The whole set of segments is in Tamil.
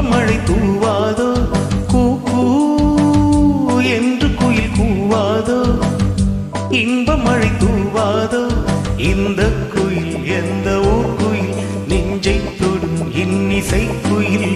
மழை தூவாதோ கூ கூ என்று குயில் கூவாதோ இன்ப மழை தூவாதோ இந்த குயில் எந்த ஊர் குயில் நெஞ்சை தொடும் இன்னிசை குயில்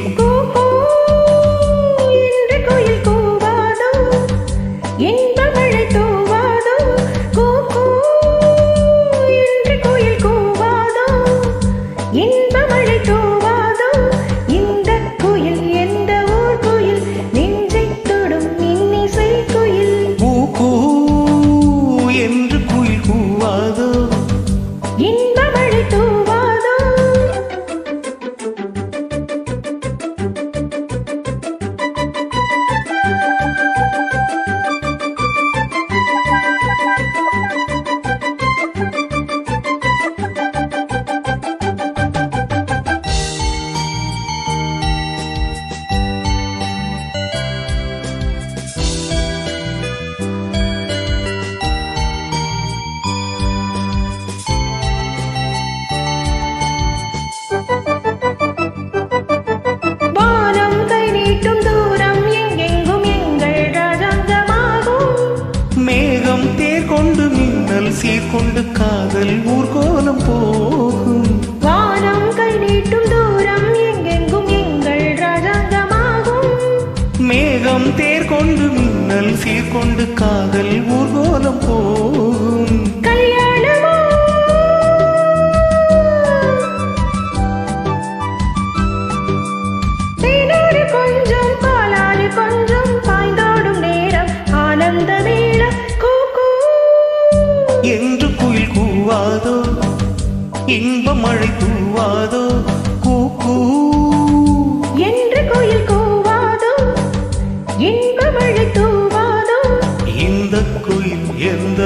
சீர்கொண்டு காதல் ஊர்கோலம் போகும் வானம் கை நீட்டும் தூரம் எங்கெங்கும் எங்கள் ராஜாங்கமாகும் மேகம் தேர் கொண்டு மின்னல் சீர்கொண்டு காதல் ஊர்கோலம் போகும் கல்யாணமோ தேனோடு கொஞ்சம் பாலாடு கொஞ்சம் பாய்ந்தோடும் நேரம் ஆனந்த மேளம் என்று குயில் கூவாதோ இன்ப மழை தூவாதோ கூ கூ என்று குயில் கூவாதோ இன்ப மழை தூவாதோ இந்த குயில் எந்த